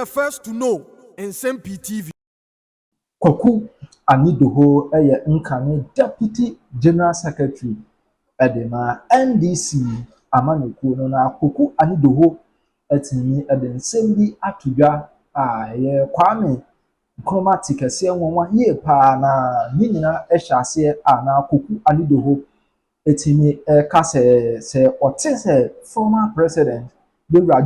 first to know Nsem-Pii TV. Koku Anyidoho nkane Deputy General Secretary edema NDC amanuku no na Koku Anyidoho etini ede Nsem-Pii atudwa ye Kwame Nkrumah tikese nwanwa ye pa na nyina ehye na Koku Anyidoho etini ka se otise former president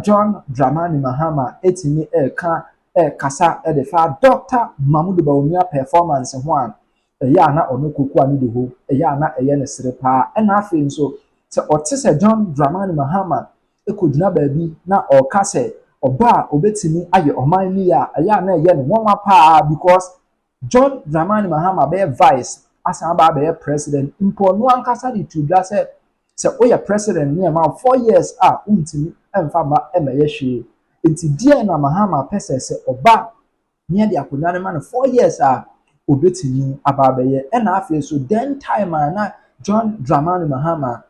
John Dramani Mahama etini ka kasa de fa Dr. Mamudu Bawumia performance ho an ya na ono Koku Anyidoho ya na ne sere pa na afi nso se otise John Dramani Mahama ekodina baabi na oka se oba obetimi aye oman ni ya na ne nwanwa pa because John Dramani Mahama be vice asan ba be president impo no ankasa di tudwa se oya president ni ma 4 years untimi emfa ma emeye hwe enti die na Mahama pese se oba nia de akonya ne ma 4 years obetimi aba be ye na afi so then time na John Dramani Mahama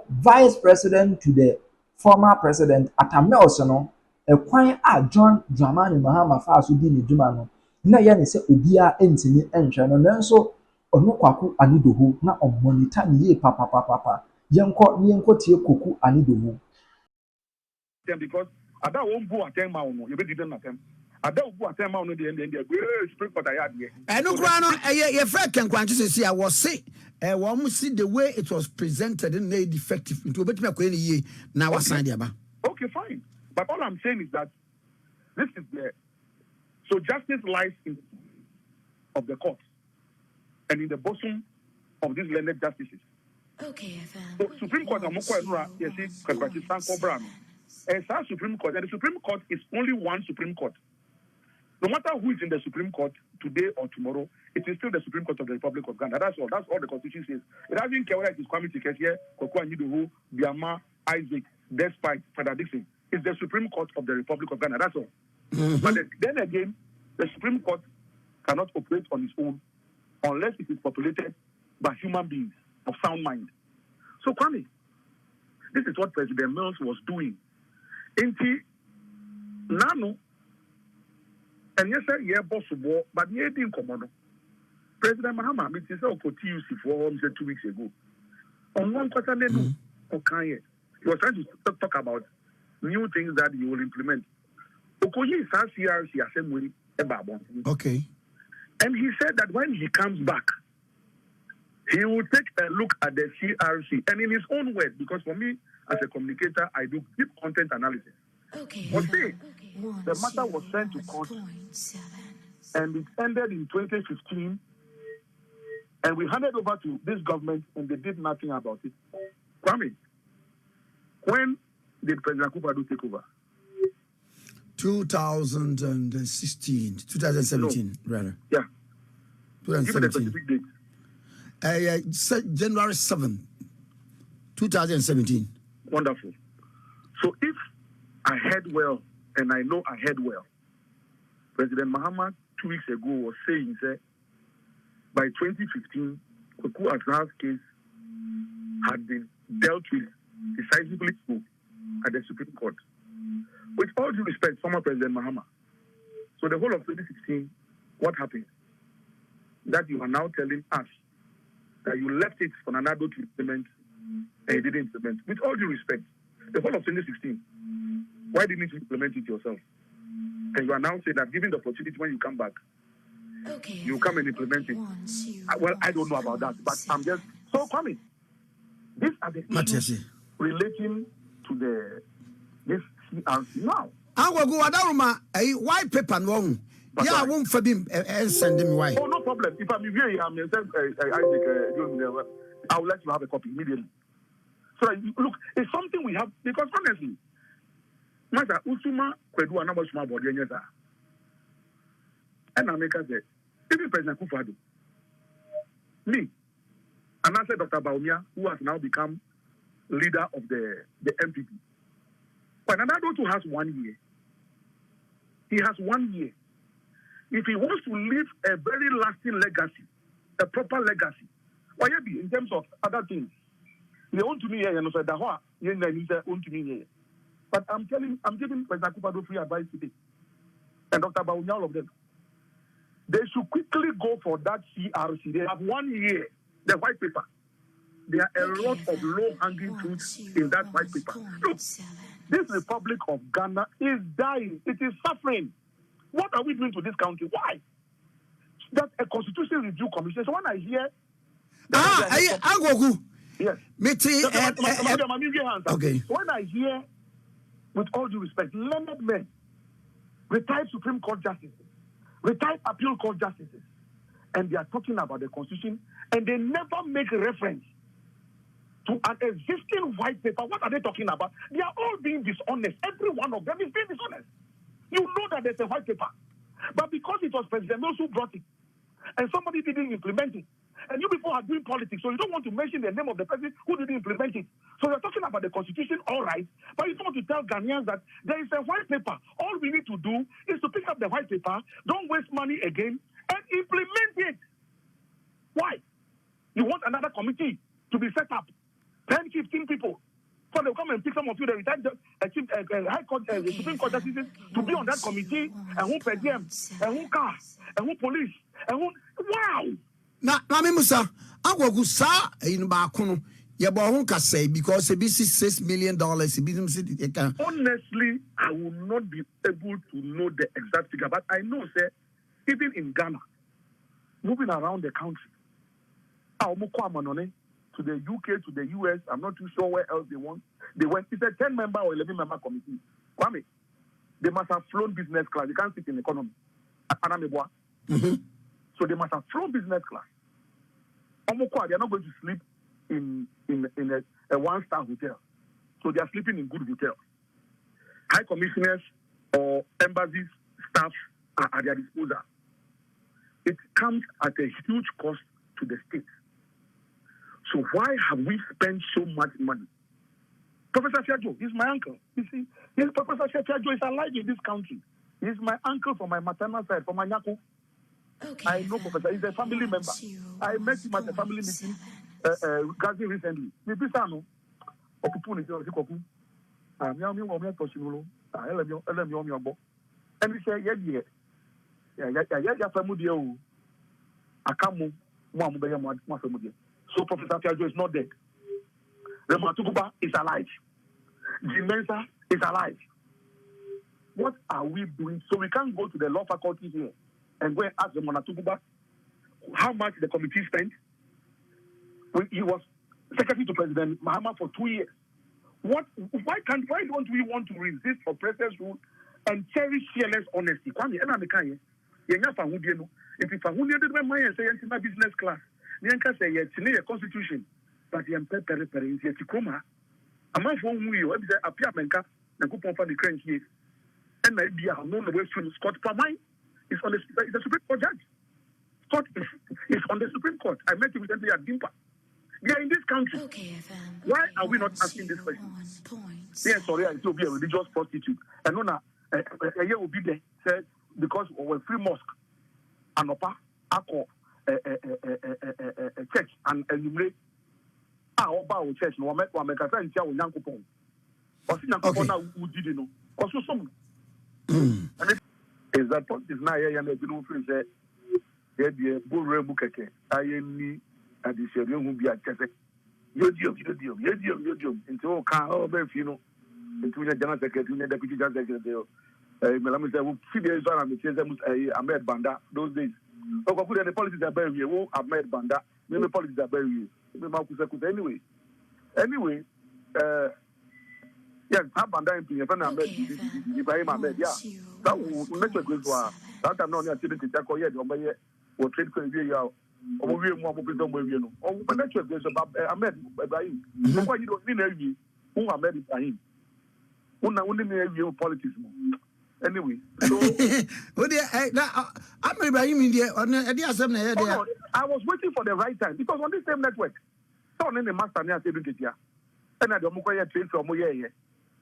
vice president to the former president Atamels no ekwan John Dramani Mahama fa so di ne dwuma no na ye ne se obia entimi enhwe no nanso ono Kwaku Anyidoho na monitor ne ye papa yenko tie Koku Anyidoho because ada won bu atem ma no ye be didn't atem ada bu atem ma no de spring court ayade eno kura no ye fra kenkwanche sesi a wo se wo mu see the way it was presented in a defective into obetime akoye ne ye na wasan de aba. Okay, fine, but all I'm saying is that this is the so justice lies in of the court and in the bosom of these learned justices. Okay, so Supreme Court yes, and Supreme Court, and the Supreme Court is only one Supreme Court. No matter who is in the Supreme Court today or tomorrow, it is still the Supreme Court of the Republic of Ghana. That's all. That's all the Constitution says. It doesn't care whether it is Kwame Tikesiye, Koku Anyidoho, Biama, Isaac, despite Father Dixon. It's the Supreme Court of the Republic of Ghana. That's all. But then again, the Supreme Court cannot operate on its own unless it is populated by human beings of sound mind. So, Kwame, this is what President Mills was doing. Inti Nano, and yes, sir, yeah, possible, but yeah, didn't come on. President Mahama, it is also TUC for 2 weeks ago. On one quarter, okay, he was trying to talk about new things that he will implement. Okoye is CRC assembly. Okay. And he said that when he comes back, he will take a look at the CRC and in his own words, because for me, as a communicator, I do deep content analysis. Okay. But see, the matter was sent to court and it ended in 2015 and we handed over to this government and they did nothing about it. Kwame, when did President Akufo-Addo take over? 2017, rather. Yeah. 2017. Give me the specific date. January 7th, 2017. Wonderful. So if I heard well, and I know I heard well, President Mahama 2 weeks ago was saying that by 2015, Koku Anyidoho's case had been dealt with decisively at the Supreme Court. With all due respect, former President Mahama. So the whole of 2016, what happened? That you are now telling us that you left it for Nana Addo to implement and he didn't implement. With all due respect, the whole of 2016, why didn't you implement it yourself? And you are now saying that given the opportunity when you come back, you come and implement it. Well, I don't know about that, but I'm just so coming. These are the issues relating to this CRC now. I will go Adaruma, a white paper no. Yeah, I won't for him and send him why. Oh, no problem. If I'm here, I will let you have a copy immediately. So look, it's something we have because honestly, Master Usuma Kwedu and Suma body and I make us say, even President Akufo-Addo, me, and I said Dr. Bawumia, who has now become leader of the MPP. But Nana Addo has 1 year. He has 1 year. If he wants to leave a very lasting legacy, a proper legacy, why be in terms of other things? They want to me here, and but I'm giving President Akufo-Addo free advice today. and Dr. Bawumia, all of them. They should quickly go for that CRC. They have 1 year, the white paper. There are a lot of low-hanging fruits in that white paper. Look, this Republic of Ghana is dying. It is suffering. What are we doing to this country? Why? That's a constitution review commission. So when I hear... Angoku. Yes. Okay. So when I hear, with all due respect, learned men, retired Supreme Court justices, retired appeal court justices, and they are talking about the constitution, and they never make reference to an existing white paper. What are they talking about? They are all being dishonest. Every one of them is being dishonest. You know that there's a white paper, but because it was President Mills who brought it, and somebody didn't implement it, and you people are doing politics, so you don't want to mention the name of the person who didn't implement it. So you're talking about the constitution, all right, but you don't want to tell Ghanaians that there is a white paper. All we need to do is to pick up the white paper, don't waste money again, and implement it. Why? You want another committee to be set up, 10, 15 people, so they'll come and pick some of you, the retired High Court, Supreme Court justices, to be on that committee, and who per diem, and who car, and who police, and who... Wow! Na Musa, Angoku sa in Bakuno, Yabon say because a $6 million. Honestly, I will not be able to know the exact figure, but I know, sir, even in Ghana, moving around the country, to the UK, to the US, I'm not too sure where else they went. It's a 10-member or 11-member committee. Kwame, they must have flown business class. They can't sit in economy. So they must have flown business class. They are not going to sleep in a one-star hotel. So they are sleeping in good hotels. High commissioners or embassies staff are at their disposal. It comes at a huge cost to the state. So why have we spent so much money? Professor Fiajo is my uncle. You see, Professor Fiajo is alive in this country. He's my uncle from my maternal side, from my Nyako. Okay, I know Professor. He's a family member. I met him at a family meeting recently. And he said, so Professor Fiajo is not dead. Rematukuba is alive. Jimensa is alive. What are we doing? So we can't go to the law faculty here and go and ask the Monatukuba how much the committee spent. He was secretary to President Mahama for 2 years. Why don't we want to resist oppressors' rule and cherish fearless honesty? If you business class, say a constitution, but the and maybe I know the way from Scott Pamai is on the Supreme Court judge. Scott is on the Supreme Court. I met him recently at Dimpa. They are in this country. Okay, why are we not asking this question? Yes, sorry, I still be a religious prostitute. And no, a year will be there. Said because we're free mosque, Anopa, Ako, a church, and enumerate our church. No, I make a friend tell Yankupon. Or Yankupon now who didn't know. Also, some. Is that is now here and the new friends say, yeah, the bull rebukeke, I need at the Sheriff who be at Chese. Yodium, into all car, oh, you know, into the General Secretary, the Deputy General Secretary. Melami said, 3 days on, I'm the Ahmed Banda, those days. Oh, the politics are very well, Ahmed Banda, maybe politics are very well. Anyway, yes, have Banda in front of Ibrahim Ahmed, yeah. That will make a good one. That I'm not going to take yet, or trade for a year. Or we more people don't or when that's there's about Ahmed Ibrahim. Why you don't mean who Ahmed Ibrahim? Who now only know politics. Anyway, so I'm Ibrahim in the I was waiting for the right time because on this same network, someone in the master near said it, and I don't trade from here.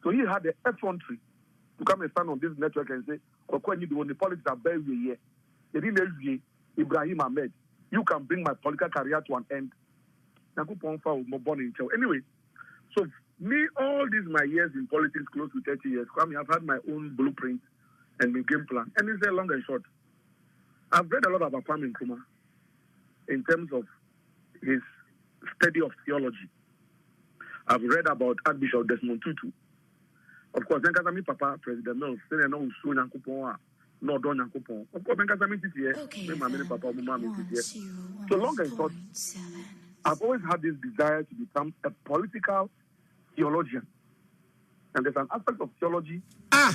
So he had the effrontery to come and stand on this network and say, when you do the politics are very here. They didn't know Ibrahim Ahmed. You can bring my political career to an end. Anyway, so me, all these my years in politics, close to 30 years, I've had my own blueprint and my game plan. And it's a long and short. I've read a lot about Kwame Nkrumah in terms of his study of theology. I've read about Archbishop Desmond Tutu. Of course, then Kazami Papa, President Mills, say no so Yankupon, no don Yankupon. Of course, then Kazami Titi, my Papa, Mama, so long and short, I've always had this desire to become a political theologian. And there's an aspect of theology. So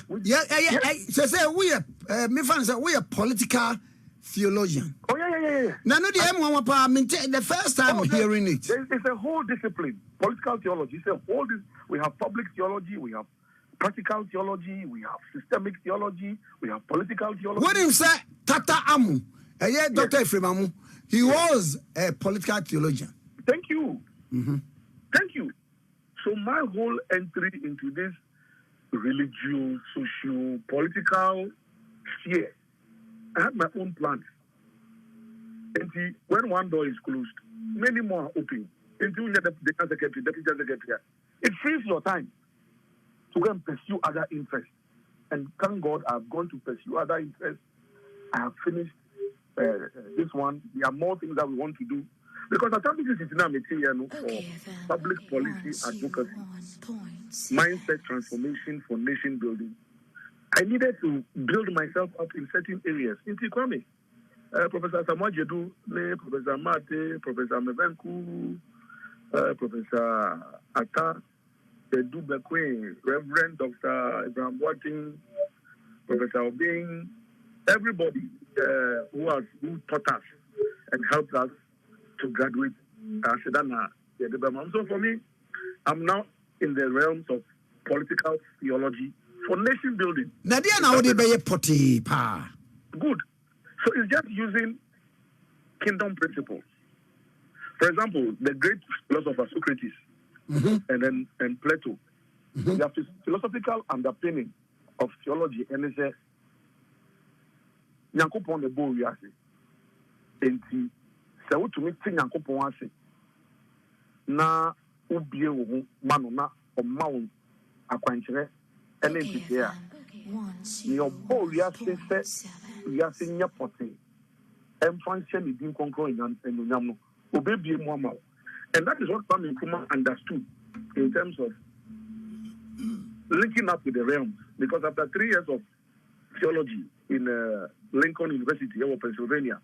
we are political theologian. Oh, yeah. Now, the first time I'm hearing it. It's a whole discipline, political theology. It's a whole we have public theology, we have practical theology, we have systemic theology, we have political theology. What him say, Tata Amu, Dr. Ephraim, he was a political theologian. Thank you. Mm-hmm. Thank you. So my whole entry into this religious, social, political sphere, I had my own plans. And when one door is closed, many more are open. Until you get the secretary, deputy secretary, it frees your time to go and pursue other interests. And thank God I've gone to pursue other interests. I have finished this one. There are more things that we want to do. Because I think this is now material for public policy advocacy, mindset transformation for nation building. I needed to build myself up in certain areas. In Kwame, Professor Samuel Jedu, Professor Mate, Professor Mevenku, Professor Atta, Edu Bekwe, Reverend Dr. Ibrahim Boating, Professor Obing, everybody who taught us and helped us to graduate. So for me, I'm now in the realms of political theology for nation building. Good. So it's just using kingdom principles. For example, the great philosopher Socrates and Plato, they have this philosophical underpinning of theology, and they say, Yankopon the bo wiase. Enti se wo tumi tin Yankopon ase na ubie wo mano na omma wo akwankyere ene ntite a ni obo wiase se wiase nya pote emfanse ni din konkro enyam no obebie mu ama. And that is what Kwame Nkrumah understood in terms of linking up with the realms. Because after 3 years of theology in Lincoln University, here in Pennsylvania,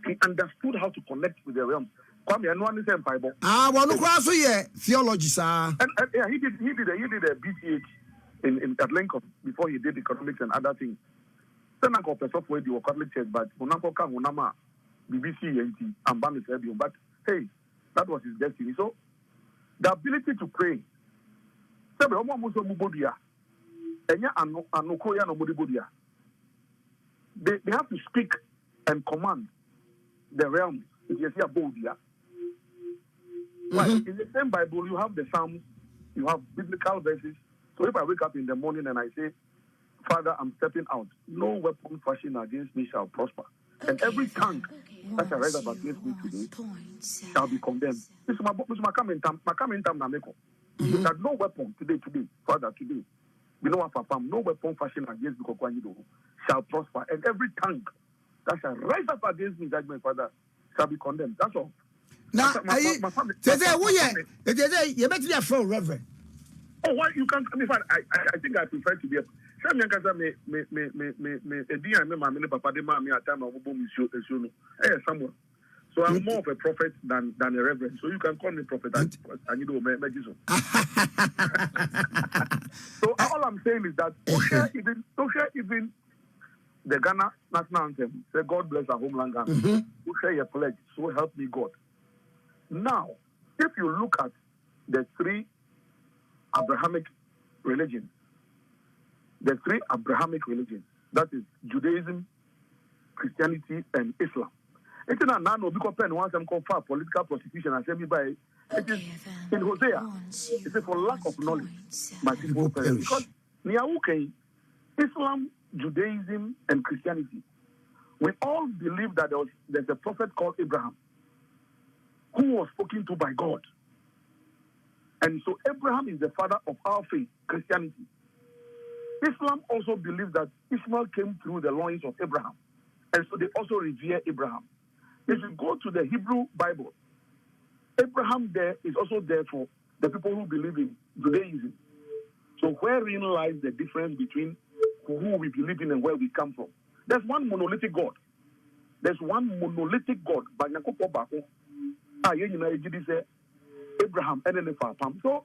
he understood how to connect with the realms. Kwame, and one is Nsem-Pii. Theology, sir. And yeah, he did a BCH at Lincoln before he did economics and other things. Then I got a where the Catholic Church, but Unako Unama, BBC and Bamis Radio. But hey, that was his destiny. So the ability to pray. They have to speak and command the realms. If you see a bodia. In the same Bible, you have the Psalms, you have biblical verses. So if I wake up in the morning and I say, Father, I'm stepping out, no weapon fashioned against me shall prosper. And every tongue that shall rise up against me today shall be condemned. This is my comment time. That no weapon today, Father, today, we know what no weapon fashioned against me shall prosper. And every tongue that shall rise up against me, judgment, Father, shall be condemned. That's all. Now, you better be a full reverend. Oh, why you can't? I think I prefer to be a. Someone. So I'm more of a prophet than a reverend. So you can call me prophet. Anyidoho. So all I'm saying is that don't share even the Ghana national anthem. Say God bless our homeland Ghana. Who share your pledge? So help me God. Now, if you look at the three Abrahamic religions, that is Judaism, Christianity, and Islam. It's not now because pen once I'm called for political prosecution and send me by. It is in Hosea. It is for lack of knowledge, my people perish. Because Islam, Judaism, and Christianity, we all believe that there's a prophet called Abraham who was spoken to by God. And so Abraham is the father of our faith, Christianity. Islam also believes that Ishmael came through the loins of Abraham. And so they also revere Abraham. If you go to the Hebrew Bible, Abraham there is also there for the people who believe in Judaism. So wherein lies the difference between who we believe in and where we come from? There's one monolithic God. There's one monolithic God. Abraham and then So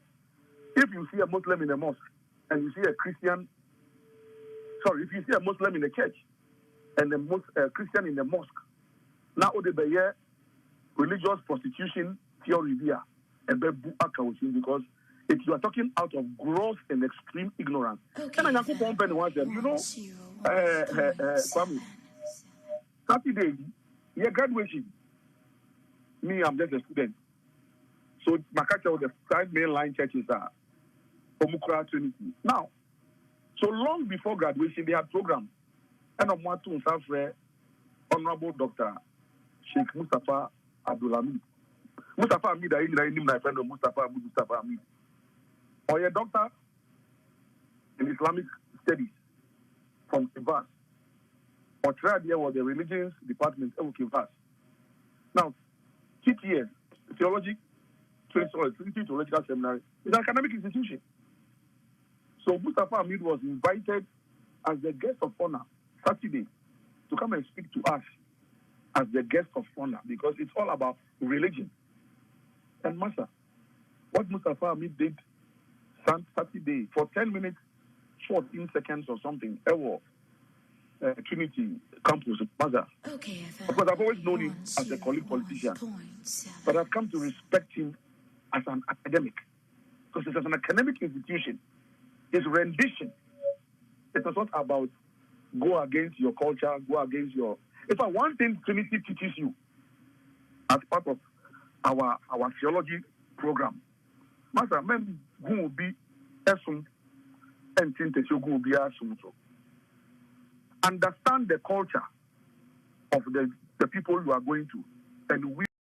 if you see a Muslim in a mosque and you see a Christian, if you see a Muslim in a church and a Christian in the mosque, now the religious prostitution theory there, because if you are talking out of gross and extreme ignorance, and I Kwame, Saturday, your graduation, me, I'm just a student. So my culture of the 5 mainline churches are Omukra Trinity. Now, so long before graduation, they had programs. And I'm one to Safre, Honorable Dr. Sheikh Mustafa Abdulhamid. Mustafa Hamid, I name my friend of Mustafa Hamid. Or a doctor in Islamic studies from Kivas. Or tried there was the religions department of Kivas. Now, TTS, theology, Trinity Theological Seminary, is an academic institution. So Mustafa Hamid was invited as the guest of honor Saturday to come and speak to us as the guest of honor because it's all about religion. And Master, what Mustafa Hamid did Saturday for 10 minutes, 14 seconds or something, Trinity campus, Master. Okay, because I've always known him as a colleague politician, but I've come to respect him as an academic because it's as an academic institution. His rendition, it was not about go against your culture, go against your. If one thing Trinity teaches you as part of our theology program, Master, men who will be assumed and think that you will be assumed. Understand the culture of the people you are going to, and we